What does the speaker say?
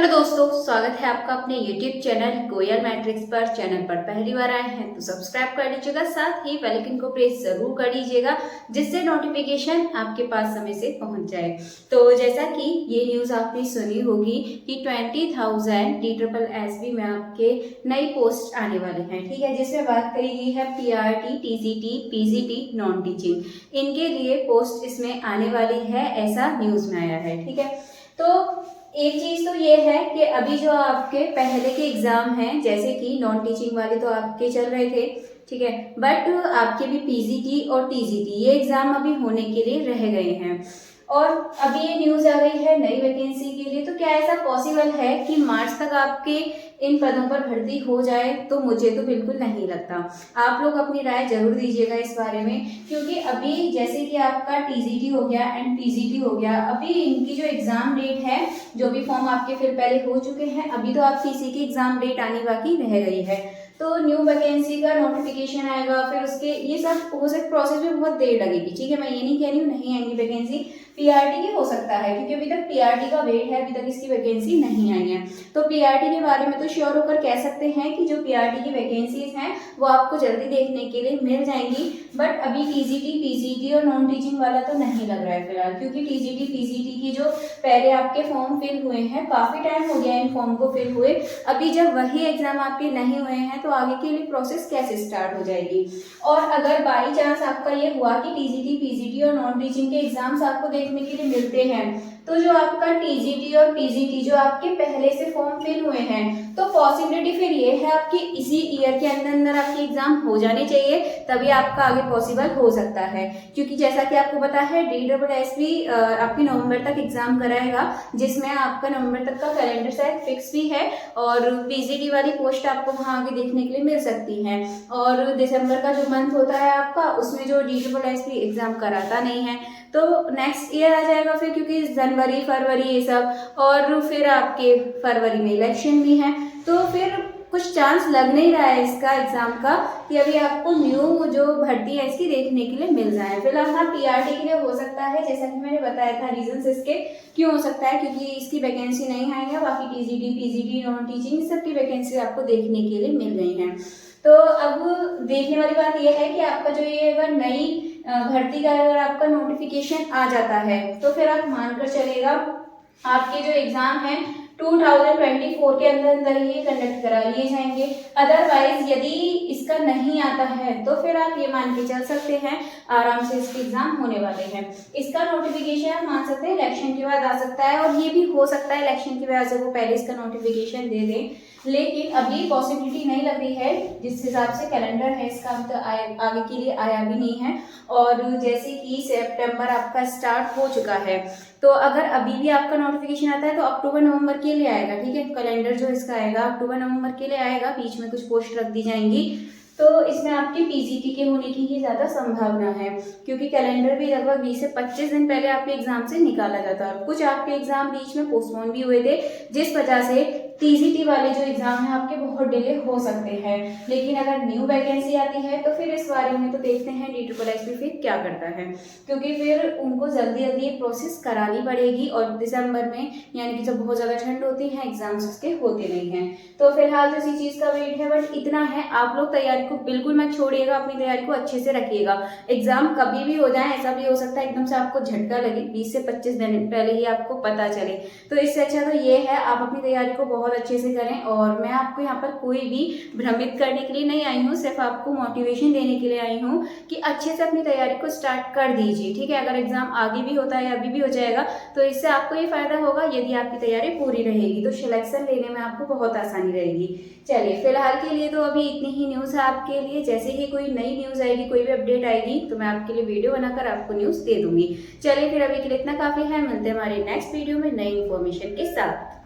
Hello दोस्तों, स्वागत है आपका अपने YouTube चैनल गोयल मैट्रिक्स पर। चैनल पर पहली बार आए हैं तो सब्सक्राइब कर लीजिएगा, साथ ही बेल आइकन को प्रेस जरूर कर लीजिएगा जिससे नोटिफिकेशन आपके पास समय से पहुंच जाए। तो जैसा कि ये न्यूज़ आपने सुनी होगी कि 20,000 DSSB में आपके नई पोस्ट आने वाले हैं, ठीक है, जिसमें बात करी गई है PRT, TCT, PGT, non teaching, इनके लिए पोस्ट इसमें आने वाली है, ऐसा न्यूज़ में आया है। ठीक है, तो एक चीज तो ये है कि अभी जो आपके पहले के एग्जाम हैं, जैसे कि नॉन टीचिंग वाले तो आपके चल रहे थे, ठीक है, बट आपके भी PGT और TGT ये एग्जाम अभी होने के लिए रह गए हैं। और अभी ये न्यूज आ गई है नई वैकेंसी के लिए। तो क्या ऐसा पॉसिबल है कि मार्च तक आपके इन पदों पर भर्ती हो जाए? तो मुझे तो बिल्कुल नहीं लगता। आप लोग अपनी राय जरूर दीजिएगा इस बारे में, क्योंकि अभी जैसे कि आपका TGT हो गया एंड PGT हो गया, अभी इनकी जो एग्जाम डेट है, जो भी फॉर्म आपके फिर पहले हो चुके हैं, अभी तो आपकी इसी की एग्जाम डेट आनी बाकी रह गई है। तो न्यू वैकेंसी का नोटिफिकेशन आएगा, फिर उसके ये सब हो सकता प्रोसेस में बहुत देर लगेगी। ठीक है, मैं ये नहीं कह रही हूँ नहीं आएंगी वैकेंसी, PRT की हो सकता है, क्योंकि अभी तक PRT का वेट है, अभी तक इसकी वैकेंसी नहीं आई है। तो PRT के बारे में तो श्योर होकर कह सकते हैं कि जो PRT की वैकेंसीज हैं वो आपको जल्दी देखने के लिए मिल जाएंगी। बट अभी TGT, PGT और नॉन टीचिंग वाला तो नहीं लग रहा है फिलहाल, क्योंकि TGT, PGT की जो पहले आपके फॉर्म फिल हुए हैं, काफी टाइम हो गया इन फॉर्म को फिल हुए, अभी जब वही एग्जाम आपके नहीं हुए हैं तो आगे के लिए प्रोसेस कैसे स्टार्ट हो जाएगी। और अगर बाई चांस आपका ये हुआ कि TGT, PGT और नॉन टीचिंग के एग्जाम्स आपको देखने के लिए मिलते हैं, तो जो आपका TGT और PGT जो आपके पहले से फॉर्म फिल हुए हैं, तो पॉसिबिलिटी फिर ये है आपकी इसी ईयर के अंदर अंदर आपके एग्जाम हो जाने चाहिए, तभी आपका आगे पॉसिबल हो सकता है। क्योंकि जैसा कि आपको पता है DSSB आपकी नवंबर तक एग्जाम कराएगा, जिसमें आपका नवंबर तक का कैलेंडर शायद फिक्स भी है, और PGT वाली पोस्ट आपको वहाँ आगे देखने के लिए मिल सकती है। और दिसंबर का जो मंथ होता है आपका, उसमें जो DSSB एग्जाम कराता नहीं है, तो नेक्स्ट ईयर आ जाएगा फिर, क्योंकि जनवरी फरवरी ये सब, और फिर आपके फरवरी में इलेक्शन भी है, तो फिर कुछ चांस लग नहीं रहा है इसका एग्जाम का कि अभी आपको न्यू जो भर्ती है इसकी देखने के लिए मिल जाए। फिलहाल हाँ, PRT के लिए हो सकता है, जैसा कि मैंने बताया था रीजंस इसके क्यों हो सकता है, क्योंकि इसकी वैकेंसी नहीं आई है। बाकी TGT, PGT, नॉन टीचिंग सबकी वैकेंसी आपको देखने के लिए मिल गई है। तो अब देखने वाली बात यह है कि आपका जो ये अगर नई भर्ती का अगर आपका नोटिफिकेशन आ जाता है, तो फिर आप मानकर चलेगा आपके जो एग्जाम है 2024 के अंदर अंदर ही कंडक्ट करा लिए जाएंगे। अदरवाइज यदि इसका नहीं आता है तो फिर आप ये मान के चल सकते हैं आराम से इसके एग्जाम होने वाले हैं। इसका नोटिफिकेशन आप मान सकते हैं इलेक्शन के बाद आ सकता है, और ये भी हो सकता है इलेक्शन की वजह से वो पहले इसका नोटिफिकेशन दे दें, लेकिन अभी पॉसिबिलिटी नहीं लग रही है। जिस हिसाब से कैलेंडर है इसका अभी तो आगे के लिए आया भी नहीं है, और जैसे कि सितंबर आपका स्टार्ट हो चुका है, तो अगर अभी भी आपका नोटिफिकेशन आता है तो अक्टूबर नवंबर के लिए आएगा। ठीक है, कैलेंडर जो इसका आएगा अक्टूबर नवंबर के लिए आएगा, बीच में कुछ पोस्ट रख दी जाएंगी, तो इसमें आपकी PGT के होने की ही ज़्यादा संभावना है, क्योंकि कैलेंडर भी लगभग 20 से 25 दिन पहले आपके एग्जाम से निकाला जाता है। कुछ आपके एग्जाम बीच में पोस्टपोन भी हुए थे, जिस वजह से TGT वाले जो एग्जाम है आपके बहुत डिले हो सकते हैं। लेकिन अगर न्यू वैकेंसी आती है तो फिर इस बारे में तो देखते हैं DSSB फिर क्या करता है, क्योंकि फिर उनको जल्दी जल्दी ये प्रोसेस करानी पड़ेगी, और दिसंबर में यानी कि जब बहुत ज़्यादा ठंड होती है एग्जाम्स उसके होते नहीं हैं। तो फिलहाल तो इसी चीज़ का वेट है, बट इतना है, आप लोग तैयारी को बिल्कुल मत छोड़िएगा, अपनी तैयारी को अच्छे से रखिएगा। एग्जाम कभी भी हो जाए, ऐसा भी हो सकता है एकदम से आपको झटका लगे, 20 से 25 दिन पहले ही आपको पता चले, तो इससे अच्छा तो ये है आप अपनी तैयारी को बहुत अच्छे से करें। और मैं आपको यहाँ पर कोई भी भ्रमित करने के लिए नहीं आई हूँ, सिर्फ आपको मोटिवेशन देने के लिए आई हूँ कि अच्छे से अपनी तैयारी को स्टार्ट कर दीजिए। ठीक है, अगर एग्जाम आगे भी होता है अभी भी हो जाएगा, तो इससे आपको ये फायदा होगा, यदि आपकी तैयारी पूरी रहेगी तो सिलेक्शन लेने में आपको बहुत आसानी रहेगी। चलिए, फिलहाल के लिए तो अभी इतनी ही न्यूज़ है आपके लिए। जैसे ही कोई नई न्यूज़ आएगी, कोई भी अपडेट आएगी, तो मैं आपके लिए वीडियो बनाकर आपको न्यूज़ दे दूंगी। चलिए, फिर अभी के लिए इतना काफ़ी है, मिलते हैं हमारे नेक्स्ट वीडियो में नई इन्फॉर्मेशन के साथ।